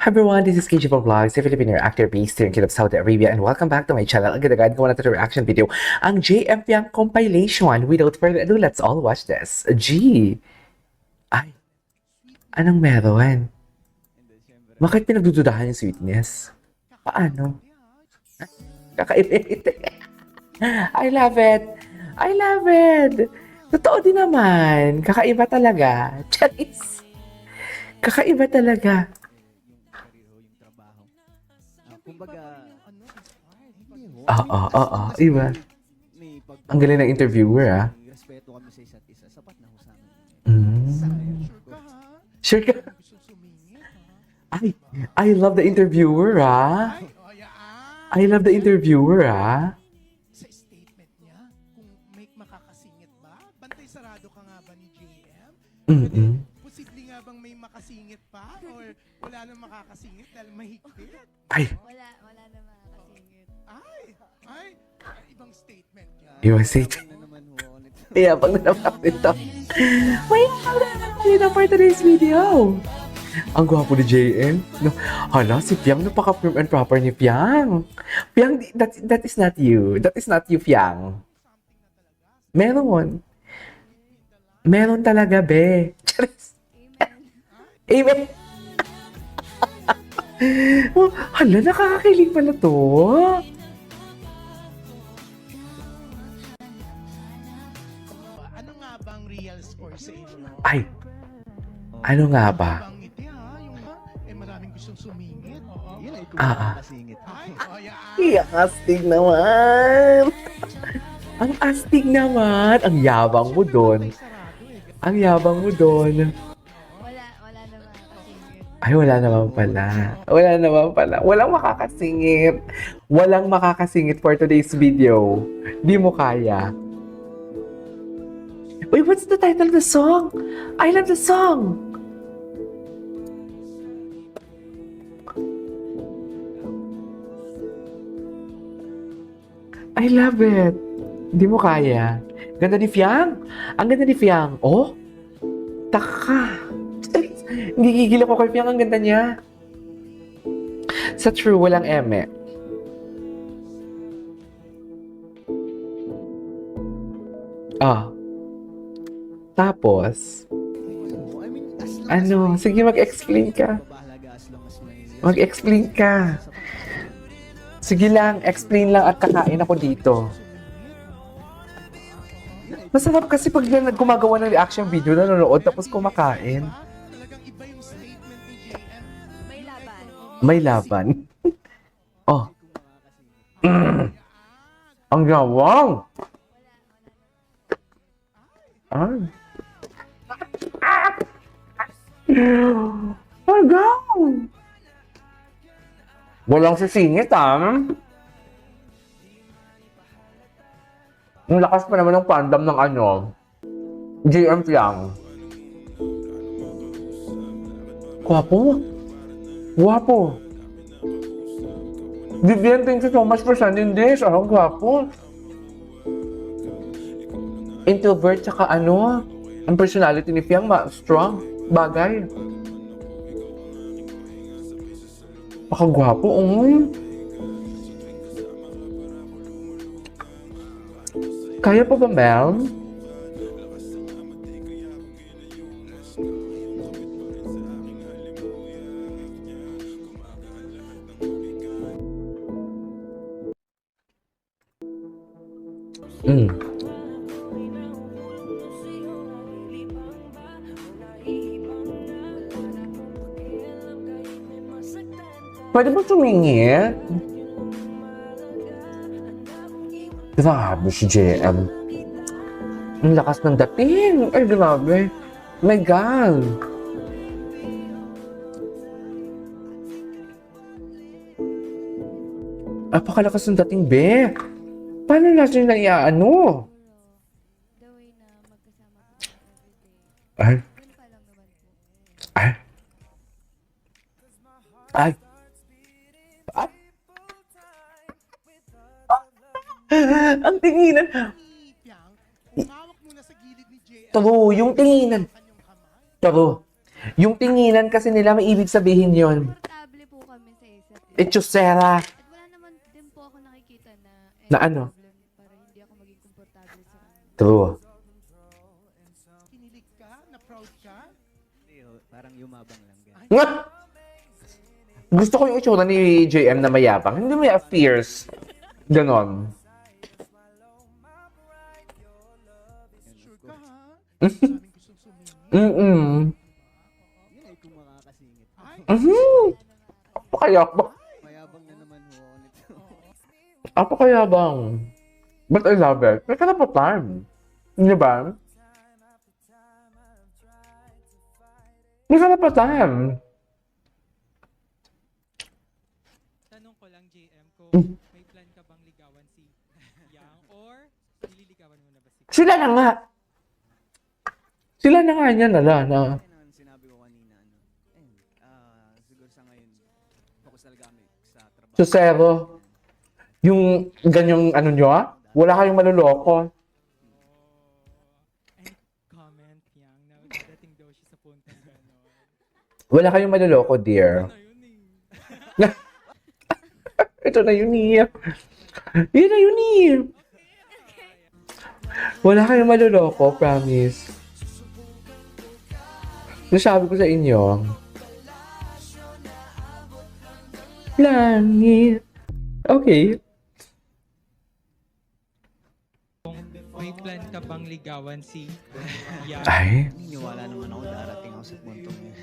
Hi everyone, this is KG Vlogs, a Filipino actor based here in Kingdom of Saudi Arabia, and welcome back to my channel. Ang ganda-ganda ko na ito reaction video, ang JM Piang compilation. Without further ado, let's all watch this. G! Ay, anong meron? Bakit pinagdududahan yung sweetness? Paano? Kakaibit. I love it! I love it! Totoo din naman. Kakaiba talaga. Charis! Kakaiba talaga. Kumbaga, Oo. Iba. Ang galing ng interviewer, ah. respeto kami sa isa't isa. Sapat na ho sa amin. Sure ka? I love the interviewer, ah. I love the interviewer, ah. Sa statement niya, kung may makakasingit ba? Bantay sarado ka nga ba ni JM? Posible nga bang may makasingit pa? Or wala nang makakasingit dahil mahigpit? Ay, Wala na makakasingit. Ay, ibang statement niya. yung seat. Na naman ho ulit. Iyabang na naman ito. May iyabang na naman ito for today's video. Ang gwapo ni JM. No, hala, si Piang, napaka-firm and proper ni Piang. Piang, that is not you. That is not you, Piang. Meron. Meron talaga, be. Charis. Amen. Oh, hala, nakakakilig pala to. Ano nga bang real score sa inyo? Ay, ano nga ba? Bang ngiti ha? Yung maraming gustong sumingit. Yun ay kung Ah. makakasingit. Yan. Ang astig naman. Ang astig naman. Ang yabang mo doon. Ang yabang mo doon. Wala na makakasingit. Ay, wala naman pala. Wala naman pala. Walang makakasingit. Walang makakasingit for today's video. Di mo kaya. Uy, what's the title of the song? I love the song. I love it. Di mo kaya. Ganda ni Fiang. Ang ganda ni Fiang. Oh, taka. Gigigil ako kay Fiang. Ang ganda niya. Sa true, walang eme. Ah. Tapos, I mean, as long ano, as may- sige mag-explain ka. Babahalaga as long as may- Mag-explain ka. Sige lang, explain lang at kakain ako dito. Masarap kasi pag gumagawa ng reaction video, nanonood tapos kumakain. Talagang iba yung statement ni JM. May laban. May laban. Oh. Ang gawang! Ay. Ang gawang! Walang sisingit, ah. Ang lakas pa naman ng fandom ng ano, JM Piang. Gwapo. Gwapo. Vivian, thank you so much for sending this. Ang gwapo. Introvert, tsaka ano, ang personality ni Piang, strong, bagay. Pakagwapo, Kaya pa ba, Mel? Pwede ba tumingin? Grabe si JM. Ang lakas ng dating. Ay, grabe. My God. Napakalakas ng dating, be. Paano natin na iaano? The way na magkasama po everyday. Ay, Yun pa lang naman po. ay. Ay. Ay. Ang tinginan. Ni Piang, kung hawak mo na sa gilid ni JM. True, yung tinginan. Kanyang kamay. True. Yung tinginan kasi nila, may ibig sabihin yon. Komportable Echosera. At wala naman din po ako nakikita na Na ano? problem para hindi ako maging komportable sa kanya. True. Kinilig ka? Na proud ka? Hindi, oh, parang yumabang lang. Ganun. Nga! Gusto ko yung itsura ni JM na mayabang. Hindi may fierce. Ganon. Sure ka ha? Maraming gustong sumingit. Mm-mm. Yun ay kung makakasingit. Ay, Apakayabang. Mayabang na naman ho ako nito. Apakayabang. But I love it. May karapatan. Di ba? May karapatan. Tanong ko lang, JM, kung may plan ka bang ligawan si Yang or nililigawan mo na ba si Sila na nga. Sila na nga niya nala na. Kaya naman sinabi ko kanina, ano, siguro sa ngayon, focus talaga kami sa trabaho. So, Zero, yung ganyang ano nyo, wala kayong maluloko. And comment, Yang, na dadating daw siya sa puntang gano'n. Wala kayong maluloko, dear. Ano yun eh? Ito na yun eh. Yun na yun eh. Wala kayong maluloko, promise. Nasabi ko sa inyo. Langit. Okay. Kung may plan ka bang ligawan si Yang Ay. Naniniwala naman ako darating ako sa puntong yun.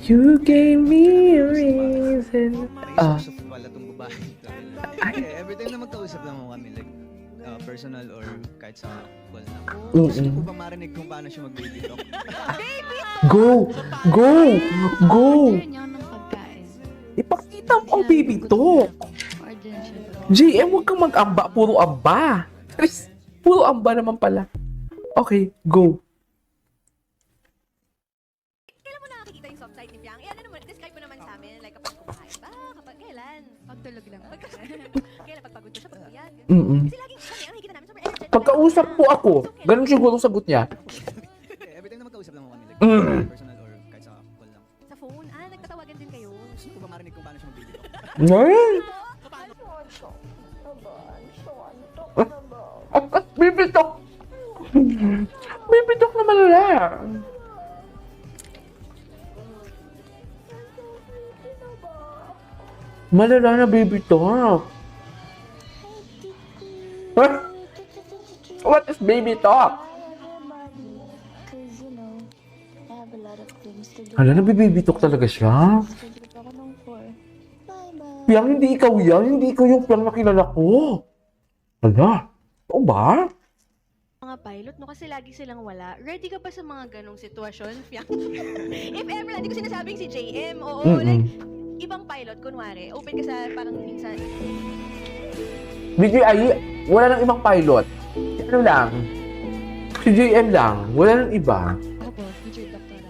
You gave me a reason. Parang Yusuf pala tong babae. Every time na magkausap naman kami, like, personal or kahit sa call na. Gusto niyo po ba marinig kung paano siya mag-baby talk? Go! Go! Go! Order niya ng pagkain. Ipakita mo ang baby talk. Order siya. JM, huwag kang mag-amba. Puro amba. Chris, puro amba naman pala. Okay, go. Kailan mo nakakikita yung soft side ni Piang? Ano naman, describe mo naman sa amin, like kapag kumain ba? Kapag kailan? Pagtulog lang. Kailan pag pagod siya, pag puyat? Mm-mm. Kasi laging siya, ang nakikita namin, super energetic. Pagkausap po ako, ganun siguro ang sagot niya. Every time na magkausap naman kami, like, Mm. personal or kahit sa call lang. Sa phone, nagtatawagan din kayo. Gusto niyo po ba marinig kung paano siya mag-baby talk? Ay! Bibitok! Bibitok na malala. Malala na baby talk. What is baby talk? Hala, nabibaby talk talaga siya. Piang, hindi ikaw yan. Hindi ikaw yung Piang na kilala ko. Hala, oo ba? Mga pilot, no? Kasi lagi silang wala. Ready ka ba sa mga ganong sitwasyon, Piang? If ever, hindi ko sinasabing si JM. Oo, like, ibang pilot, kunwari, open ka sa parang minsan. BGI, wala nang ibang pilot. Ano lang? Si JM lang. Wala nang iba. Opo, teacher, doktora.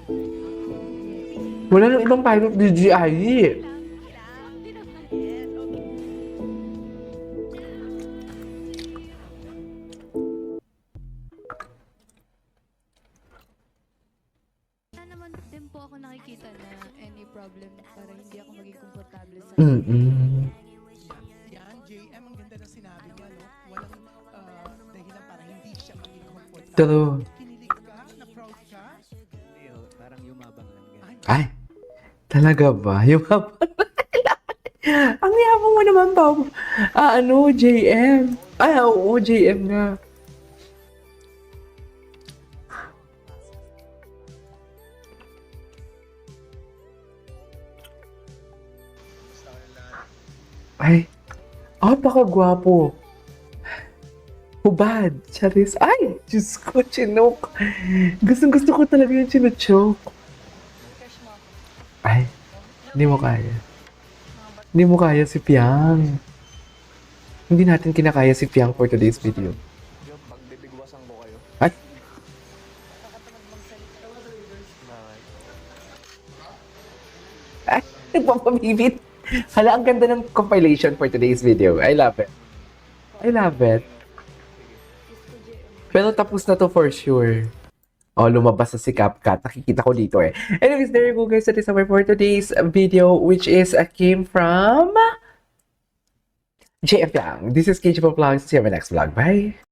Wala nang ibang pilot BGI. Hindi naman, yes. Okay. Wala naman din po ako nakikita na any problem para hindi ako maging komportable sa Mm-mm. yan, JM, ang ganda ng sinabi niya, no? Walang dahilan para hindi siya maging comfortable. True. Kinilig ka? Na proud ka? Hindi, oh, parang yumabang lang. Ganun. Ay, talaga ba? Yung ang yabang mo naman pa. Ano, JM. Ay, oo, JM nga. Ay, apakagwapo. Hubad, Charis. Ay, Diyos ko, chinok. Gustong-gusto ko talaga yung chinochok. Ay, hindi mo kaya. Hindi mo kaya si Piang. Hindi natin kinakaya si Piang for today's video. Ay! Ay, nagpapabibit. Hala, ang ganda ng compilation for today's video. I love it. I love it. Pero tapos na to for sure. Oh, lumabas na si CapCut. Nakikita ko dito eh. Anyways, there you go guys. That is our for today's video, which is came from JF Yang. This is KJ Vlogs. See you in my next vlog. Bye!